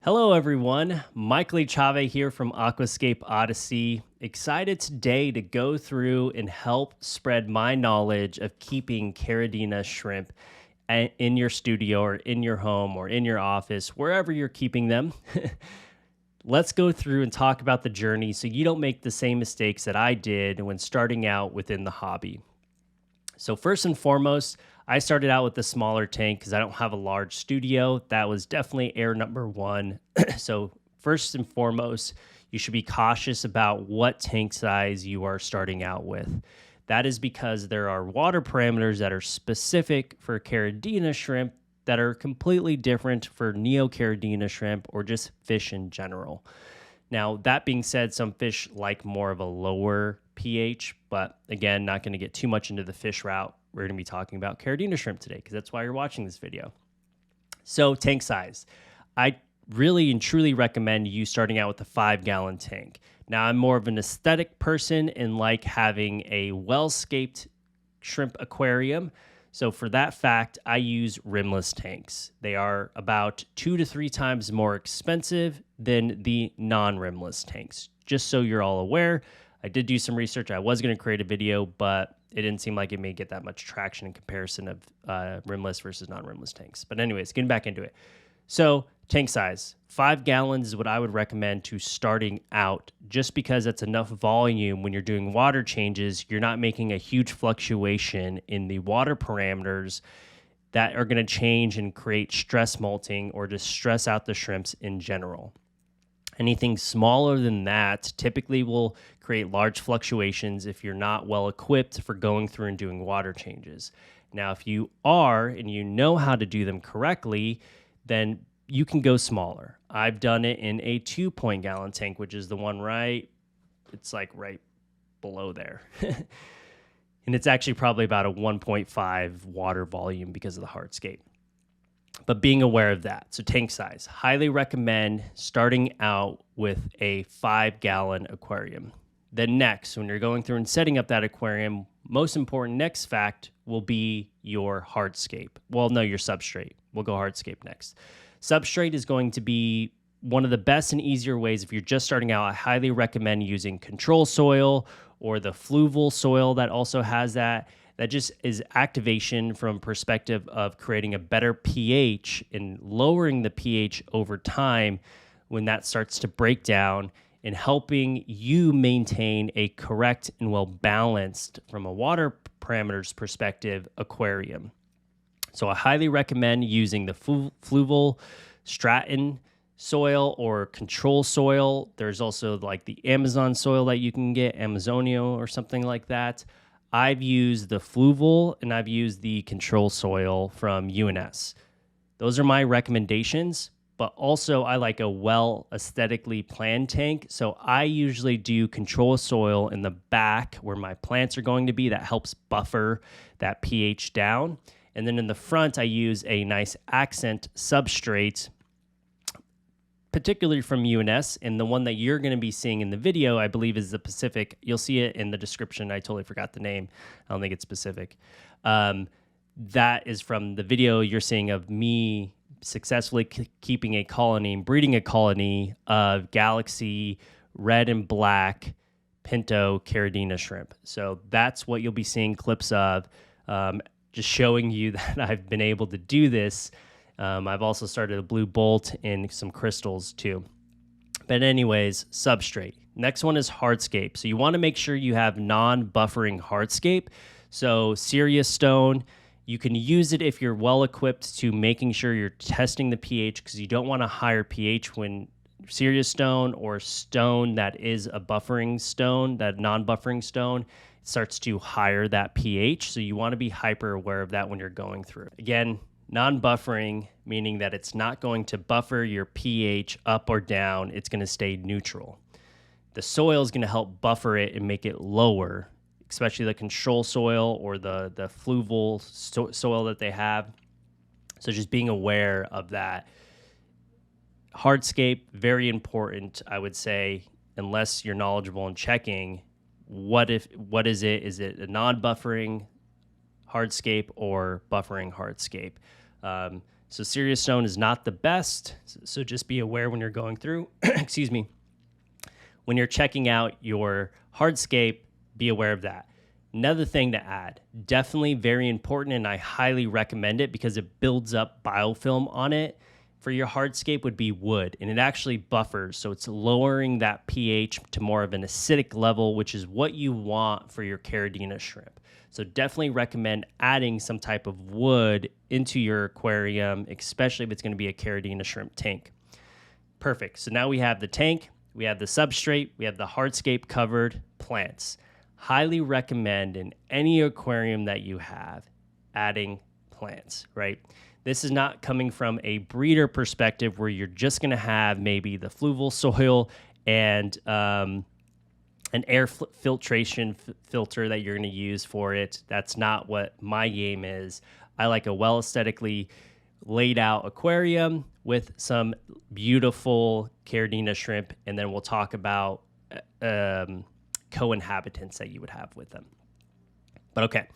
Hello, everyone. Michael Chave here from Aquascape Odyssey. Excited today to go through and help spread my knowledge of keeping Caridina shrimp in your studio or in your home or in your office, wherever you're keeping them. Let's go through and talk about the journey so you don't make the same mistakes that I did when starting out within the hobby. So first and foremost, I started out with the smaller tank because I don't have a large studio. That was definitely error number one. So first and foremost, you should be cautious about what tank size you are starting out with. That is because there are water parameters that are specific for Caridina shrimp that are completely different for Caridina shrimp or just fish in general. Now, that being said, some fish like more of a lower pH, but again, not going to get too much into the fish route. We're going to be talking about Caridina shrimp today because that's why you're watching this video. So tank size. I really and truly recommend you starting out with a 5-gallon tank. Now, I'm more of an aesthetic person and like having a well-scaped shrimp aquarium. So for that fact, I use rimless tanks. They are about 2 to 3 times more expensive than the non-rimless tanks. Just so you're all aware, I did do some research. I was going to create a video, but it didn't seem like it may get that much traction in comparison of rimless versus non-rimless tanks. But anyways, getting back into it. So tank size, 5 gallons is what I would recommend to starting out, just because that's enough volume when you're doing water changes. You're not making a huge fluctuation in the water parameters that are going to change and create stress molting or just stress out the shrimps in general. Anything smaller than that typically will create large fluctuations if you're not well equipped for going through and doing water changes. Now, if you are and you know how to do them correctly, then you can go smaller. I've done it in a 2 gallon tank, which is the one it's like right below there. And it's actually probably about a 1.5 water volume because of the hardscape. But being aware of that. So tank size, highly recommend starting out with a 5-gallon aquarium. Then next, when you're going through and setting up that aquarium, most important next fact will be your hardscape. Well, no, your substrate. We'll go hardscape next. Substrate is going to be one of the best and easier ways if you're just starting out. I highly recommend using control soil or the fluval soil that also has that. That just is activation from perspective of creating a better pH and lowering the pH over time when that starts to break down and helping you maintain a correct and well-balanced, from a water parameters perspective, aquarium. So I highly recommend using the fluval stratin soil or control soil. There's also like the Amazon soil that you can get, Amazonio or something like that. I've used the fluval and I've used the control soil from UNS. Those are my recommendations, but also I like a well aesthetically planned tank. So I usually do control soil in the back where my plants are going to be. That helps buffer that pH down. And then in the front, I use a nice accent substrate, particularly from UNS, and the one that you're going to be seeing in the video, I believe, is the Pacific. You'll see it in the description. I totally forgot the name. I don't think it's Pacific. That is from the video you're seeing of me successfully keeping a colony and breeding a colony of Galaxy red and black Pinto Caridina shrimp. So that's what you'll be seeing clips of, just showing you that I've been able to do this. I've also started a blue bolt and some crystals too. But anyways, substrate. Next one is hardscape. So you want to make sure you have non-buffering hardscape. So Sirius stone, you can use it if you're well equipped to making sure you're testing the pH, because you don't want a higher pH when Sirius stone or stone that is a buffering stone, that non-buffering stone, starts to higher that pH. So you want to be hyper aware of that when you're going through. Again, non-buffering, meaning that it's not going to buffer your pH up or down. It's going to stay neutral. The soil is going to help buffer it and make it lower, especially the control soil or the fluval soil that they have. So just being aware of that. Hardscape, very important, I would say, unless you're knowledgeable in checking. What is it? Is it a non-buffering hardscape or buffering hardscape? So serious stone is not the best. So just be aware when you're going through, excuse me, when you're checking out your hardscape, be aware of that. Another thing to add, definitely very important, and I highly recommend it because it builds up biofilm on it. For your hardscape would be wood, and it actually buffers, so it's lowering that pH to more of an acidic level, which is what you want for your Caridina shrimp. So definitely recommend adding some type of wood into your aquarium, especially if it's going to be a Caridina shrimp tank. Perfect. So now we have the tank, we have the substrate, we have the hardscape covered, plants. Highly recommend in any aquarium that you have adding plants, right? This is not coming from a breeder perspective where you're just going to have maybe the fluvial soil and an air filtration filter that you're going to use for it. That's not what my game is. I like a well aesthetically laid out aquarium with some beautiful Caridina shrimp, and then we'll talk about co-inhabitants that you would have with them. But okay.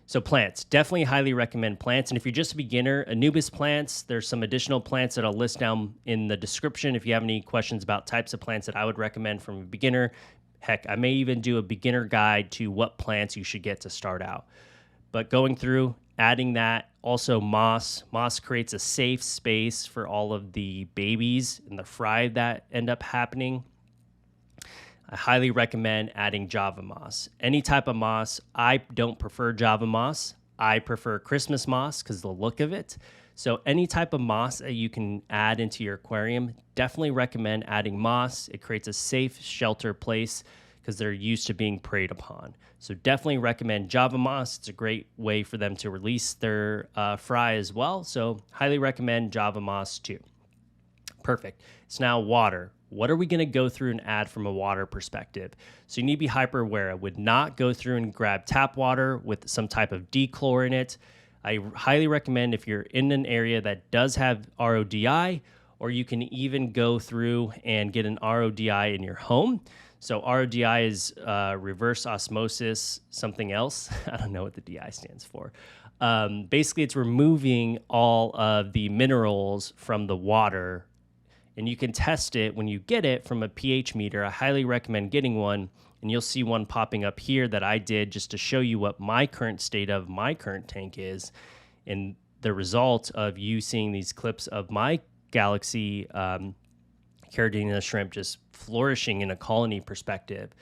So plants, definitely highly recommend plants. And if you're just a beginner, Anubis plants, there's some additional plants that I'll list down in the description. If you have any questions about types of plants that I would recommend from a beginner, heck, I may even do a beginner guide to what plants you should get to start out. But going through, adding that, also moss. Moss creates a safe space for all of the babies and the fry that end up happening. I highly recommend adding Java moss. Any type of moss. I don't prefer Java moss. I prefer Christmas moss because the look of it. So any type of moss that you can add into your aquarium, definitely recommend adding moss. It creates a safe shelter place because they're used to being preyed upon. So definitely recommend Java moss. It's a great way for them to release their fry as well. So highly recommend Java moss too. Perfect. It's now water. What are we going to go through and add from a water perspective? So you need to be hyper aware. I would not go through and grab tap water with some type of dechlor in it. I highly recommend if you're in an area that does have RODI, or you can even go through and get an RODI in your home. So RODI is reverse osmosis, something else. I don't know what the DI stands for. Basically, it's removing all of the minerals from the water. And you can test it when you get it from a pH meter. I highly recommend getting one, and you'll see one popping up here that I did just to show you what my current state of my current tank is, and the result of you seeing these clips of my Galaxy Caridina shrimp just flourishing in a colony perspective.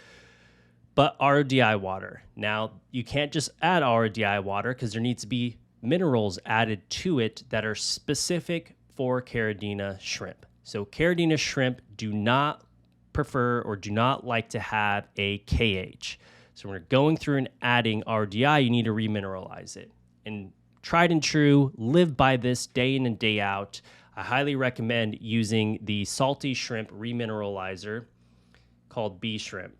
But RODI water. Now, you can't just add RODI water because there needs to be minerals added to it that are specific for Caridina shrimp. So Caridina shrimp do not prefer or do not like to have a KH. So when you're going through and adding RDI, you need to remineralize it. And tried and true, live by this day in and day out. I highly recommend using the salty shrimp remineralizer called B shrimp.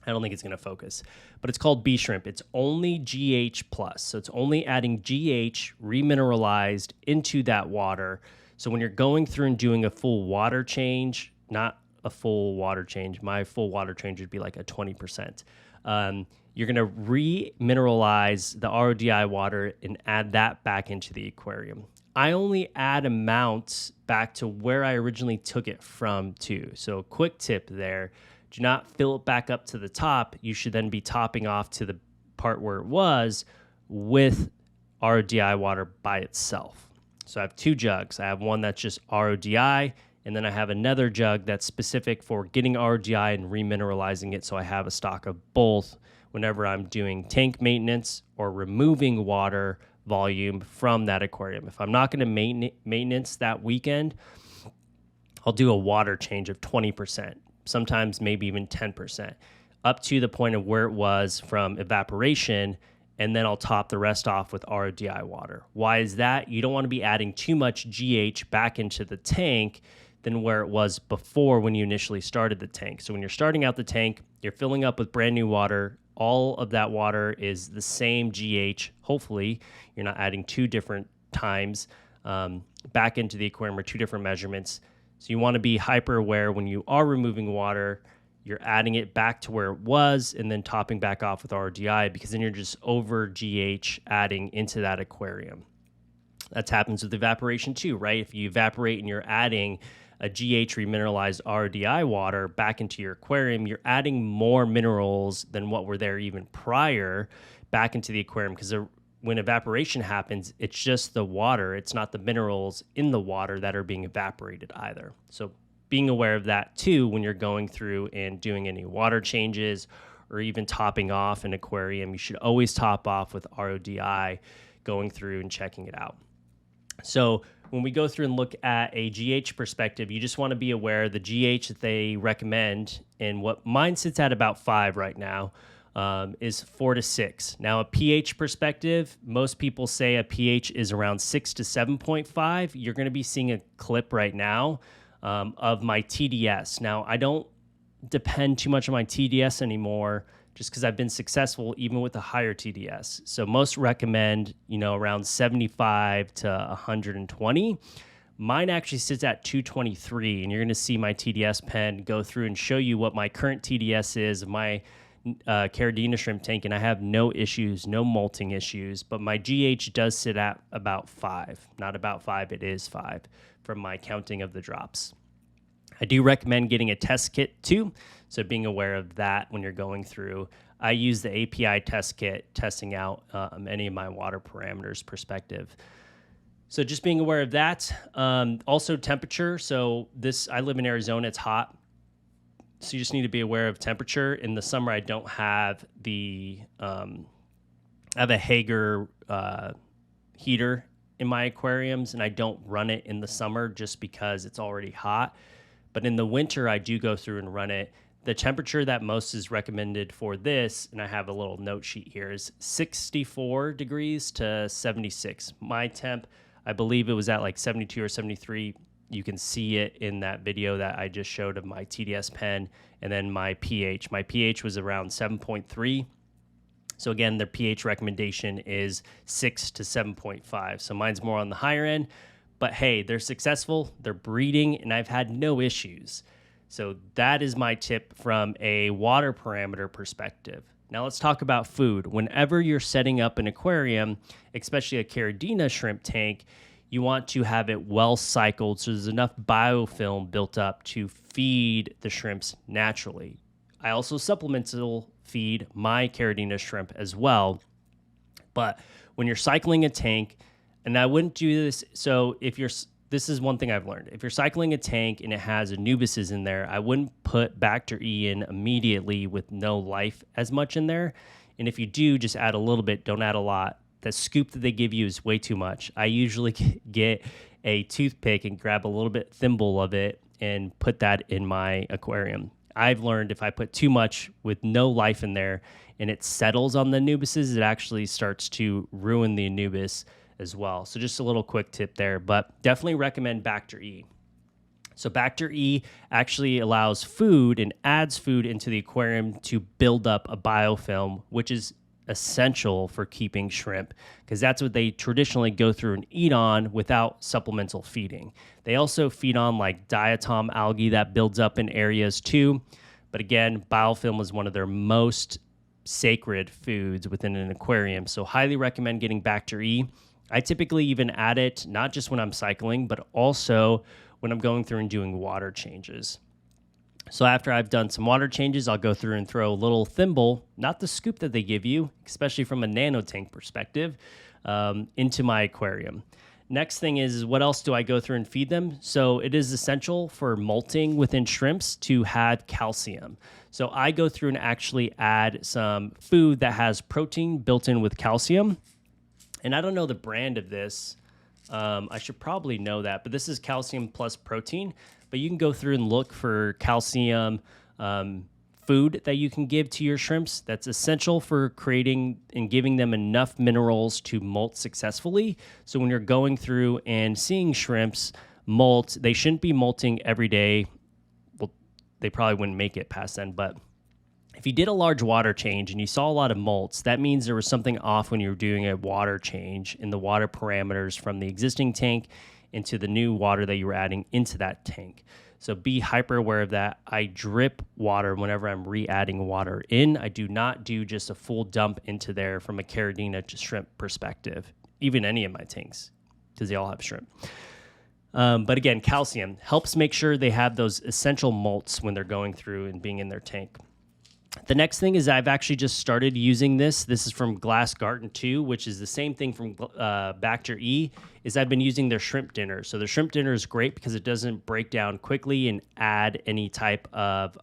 I don't think it's going to focus, but it's called B shrimp. It's only GH+. So it's only adding GH remineralized into that water. So when you're going through and doing a full water change, not a full water change, my full water change would be like a 20%. You're going to remineralize the RODI water and add that back into the aquarium. I only add amounts back to where I originally took it from too. So quick tip there, do not fill it back up to the top. You should then be topping off to the part where it was with RODI water by itself. So I have two jugs. I have one that's just RODI, and then I have another jug that's specific for getting RODI and remineralizing it, so I have a stock of both whenever I'm doing tank maintenance or removing water volume from that aquarium. If I'm not going to maintenance that weekend, I'll do a water change of 20%, sometimes maybe even 10%, up to the point of where it was from evaporation, and then I'll top the rest off with RODI water. Why is that? You don't want to be adding too much GH back into the tank than where it was before when you initially started the tank. So when you're starting out the tank, you're filling up with brand new water. All of that water is the same GH. Hopefully, you're not adding two different times back into the aquarium or two different measurements. So you want to be hyper aware when you are removing water. You're adding it back to where it was and then topping back off with RDI, because then you're just over GH adding into that aquarium. That happens with evaporation too, right? If you evaporate and you're adding a GH remineralized RODI water back into your aquarium, you're adding more minerals than what were there even prior back into the aquarium, because when evaporation happens, it's just the water. It's not the minerals in the water that are being evaporated either. So being aware of that too when you're going through and doing any water changes or even topping off an aquarium, you should always top off with RODI, going through and checking it out. So when we go through and look at a GH perspective, you just want to be aware the GH that they recommend, and what mine sits at about 5 right now, is 4 to 6. Now, a pH perspective, most people say a pH is around 6 to 7.5. You're going to be seeing a clip right now of my TDS. Now, I don't depend too much on my TDS anymore, just because I've been successful even with a higher TDS. So most recommend, around 75 to 120. Mine actually sits at 223, and you're going to see my TDS pen go through and show you what my current TDS is of my Caridina shrimp tank, and I have no issues, no molting issues, but my GH does sit at about 5. Not about 5, it is 5 from my counting of the drops. I do recommend getting a test kit too, so being aware of that when you're going through. I use the API test kit, testing out any of my water parameters perspective. So just being aware of that. Also temperature. So I live in Arizona, it's hot. So you just need to be aware of temperature. In the summer, I don't have I have a Hager heater in my aquariums, and I don't run it in the summer just because it's already hot. But in the winter, I do go through and run it. The temperature that most is recommended for this, and I have a little note sheet here, is 64 degrees to 76. My temp, I believe it was at like 72 or 73. You can see it in that video that I just showed of my TDS pen, and then my pH. My pH was around 7.3. So again, their pH recommendation is 6 to 7.5. So mine's more on the higher end. But hey, they're successful, they're breeding, and I've had no issues. So that is my tip from a water parameter perspective. Now let's talk about food. Whenever you're setting up an aquarium, especially a Caridina shrimp tank, you want to have it well cycled so there's enough biofilm built up to feed the shrimps naturally. I also supplemental feed my Caridina shrimp as well. But when you're cycling a tank, and I wouldn't do this. So this is one thing I've learned. If you're cycling a tank and it has anubises in there, I wouldn't put Bacter E in immediately with no life as much in there. And if you do, just add a little bit, don't add a lot. The scoop that they give you is way too much. I usually get a toothpick and grab a little bit thimble of it and put that in my aquarium. I've learned if I put too much with no life in there and it settles on the anubises, it actually starts to ruin the anubis as well. So just a little quick tip there, but definitely recommend Bacter E. So Bacter E actually allows food and adds food into the aquarium to build up a biofilm, which is essential for keeping shrimp, because that's what they traditionally go through and eat on without supplemental feeding. They also feed on like diatom algae that builds up in areas too. But again, biofilm is one of their most sacred foods within an aquarium. So highly recommend getting Bacter E. I typically even add it not just when I'm cycling, but also when I'm going through and doing water changes. So after I've done some water changes, I'll go through and throw a little thimble, not the scoop that they give you, especially from a nano tank perspective, into my aquarium. Next thing is what else do I go through and feed them? So it is essential for molting within shrimps to have calcium. So I go through and actually add some food that has protein built in with calcium. And I don't know the brand of this. I should probably know that, but this is calcium plus protein. But you can go through and look for calcium food that you can give to your shrimps that's essential for creating and giving them enough minerals to molt successfully. So when you're going through and seeing shrimps molt, they shouldn't be molting every day. Well, they probably wouldn't make it past then, but if you did a large water change and you saw a lot of molts, that means there was something off when you were doing a water change in the water parameters from the existing tank into the new water that you were adding into that tank. So be hyper aware of that. I drip water whenever I'm re-adding water in. I do not do just a full dump into there from a Caridina shrimp perspective, even any of my tanks. because they all have shrimp. But again, calcium helps make sure they have those essential malts when they're going through and being in their tank. The next thing is I've actually just started using this. This is from Glass Garden 2, which is the same thing from Bacter E, is I've been using their shrimp dinner. So their shrimp dinner is great because it doesn't break down quickly and add any type of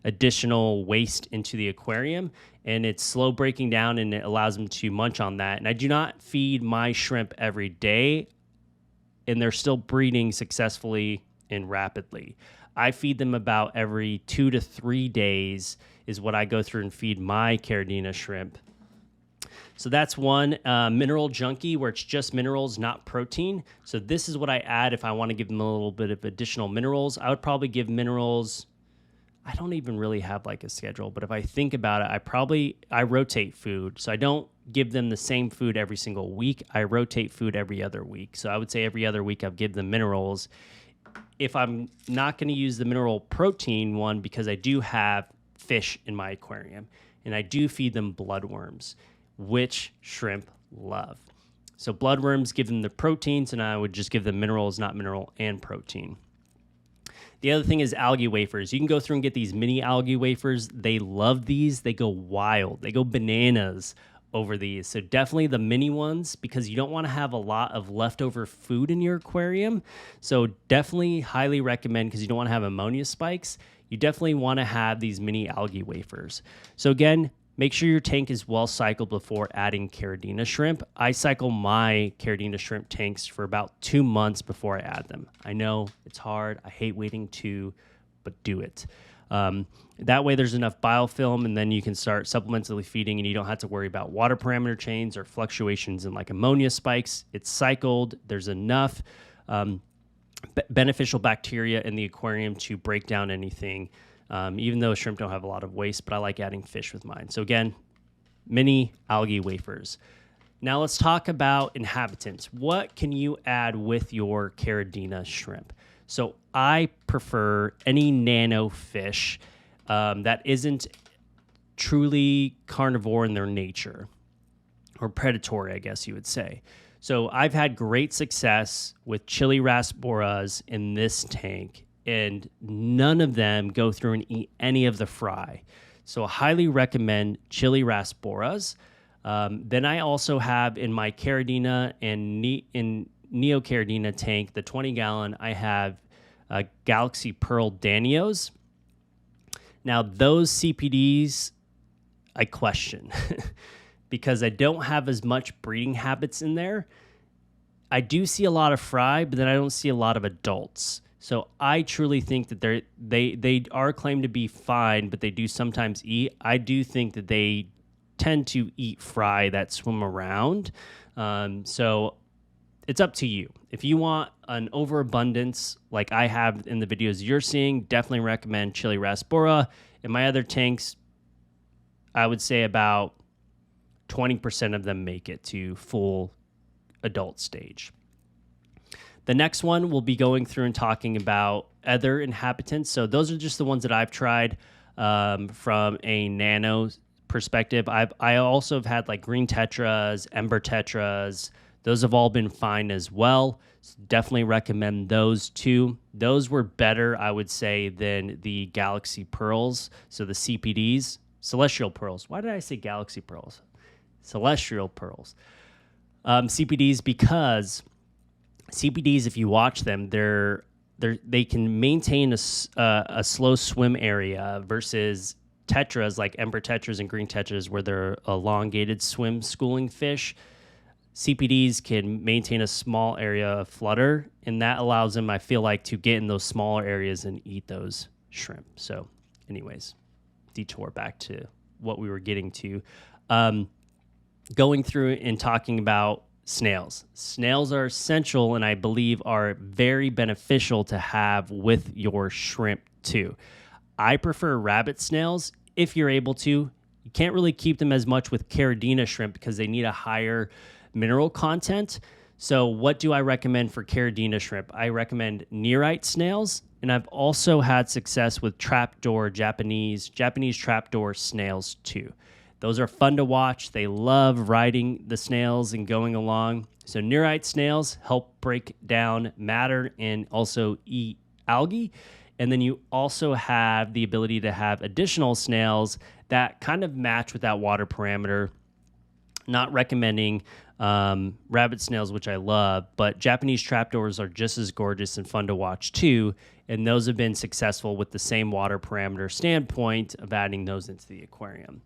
additional waste into the aquarium. And it's slow breaking down and it allows them to munch on that. And I do not feed my shrimp every day, and they're still breeding successfully and rapidly. I feed them about every 2 to 3 days is what I go through and feed my Caridina shrimp. So that's one. Mineral Junkie, where it's just minerals, not protein. So this is what I add if I want to give them a little bit of additional minerals. I would probably give minerals. I don't even really have like a schedule, but if I think about it, I rotate food. So I don't give them the same food every single week. I rotate food every other week. So I would say every other week I'll give them minerals. If I'm not going to use the mineral protein one, because I do have fish in my aquarium and I do feed them bloodworms, which shrimp love. So bloodworms give them the proteins, and I would just give them minerals, not mineral and protein. The other thing is algae wafers. You can go through and get these mini algae wafers. They love these. They go wild. They go bananas over these. So definitely the mini ones, because you don't want to have a lot of leftover food in your aquarium. So definitely highly recommend, because you don't want to have ammonia spikes. You definitely want to have these mini algae wafers. So again, make sure your tank is well cycled before adding Caridina shrimp. I cycle my Caridina shrimp tanks for about 2 months before I add them. I know it's hard. I hate waiting but do it. That way there's enough biofilm, and then you can start supplementally feeding, and you don't have to worry about water parameter change or fluctuations in like ammonia spikes. It's cycled. There's enough beneficial bacteria in the aquarium to break down anything, even though shrimp don't have a lot of waste, but I like adding fish with mine. So again, mini algae wafers. Now let's talk about inhabitants. What can you add with your Caridina shrimp? So I prefer any nano fish that isn't truly carnivore in their nature, or predatory, I guess you would say. So I've had great success with chili rasboras in this tank, and none of them go through and eat any of the fry. So I highly recommend chili rasboras. Then I also have in my Caridina and Neo Caridina tank, the 20-gallon, I have Galaxy Pearl Danios. Now those CPDs I question because I don't have as much breeding habits in there. I do see a lot of fry, but then I don't see a lot of adults. So I truly think that they are claimed to be fine, but they do sometimes eat. I do think that they tend to eat fry that swim around. So it's up to you. If you want an overabundance like I have in the videos you're seeing, definitely recommend chili rasbora. In my other tanks, I would say about 20% of them make it to full adult stage. The next one we'll be going through and talking about other inhabitants. So those are just the ones that I've tried from a nano perspective. I also have had like green tetras, ember tetras. Those have all been fine as well. So definitely recommend those two. Those were better, I would say, than the Galaxy Pearls. So the CPDs, Celestial Pearls. Why did I say Galaxy Pearls? Celestial Pearls. CPDs, because CPDs, if you watch them, they can maintain a slow swim area versus tetras like ember tetras and green tetras, where they're elongated swim schooling fish. CPDs can maintain a small area of flutter, and that allows them, I feel like, to get in those smaller areas and eat those shrimp. So anyways, detour back to what we were getting to. Going through and talking about snails. Snails are essential, and I believe are very beneficial to have with your shrimp too. I prefer rabbit snails if you're able to. You can't really keep them as much with Caridina shrimp because they need a higher mineral content. So what do I recommend for Caridina shrimp? I recommend nearite snails, and I've also had success with trapdoor Japanese trapdoor snails too. Those are fun to watch. They love riding the snails and going along. So neurite snails help break down matter and also eat algae. And then you also have the ability to have additional snails that kind of match with that water parameter. Not recommending rabbit snails, which I love, but Japanese trapdoors are just as gorgeous and fun to watch too. And those have been successful with the same water parameter standpoint of adding those into the aquarium.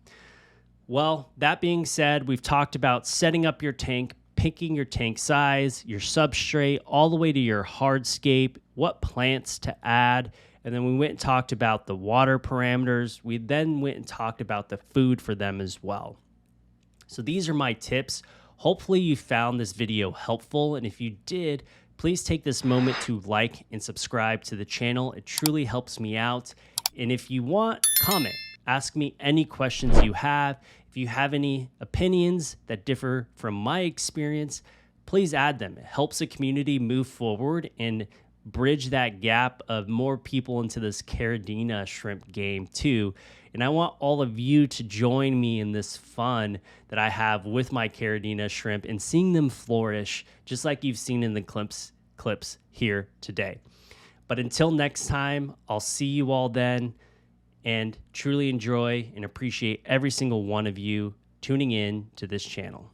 Well, that being said, we've talked about setting up your tank, picking your tank size, your substrate, all the way to your hardscape, what plants to add. And then we went and talked about the water parameters. We then went and talked about the food for them as well. So these are my tips. Hopefully you found this video helpful. And if you did, please take this moment to like and subscribe to the channel. It truly helps me out. And if you want, comment. Ask me any questions you have. If you have any opinions that differ from my experience, please add them. It helps the community move forward and bridge that gap of more people into this Caridina shrimp game too. And I want all of you to join me in this fun that I have with my Caridina shrimp and seeing them flourish just like you've seen in the clips here today. But until next time, I'll see you all then, and truly enjoy and appreciate every single one of you tuning in to this channel.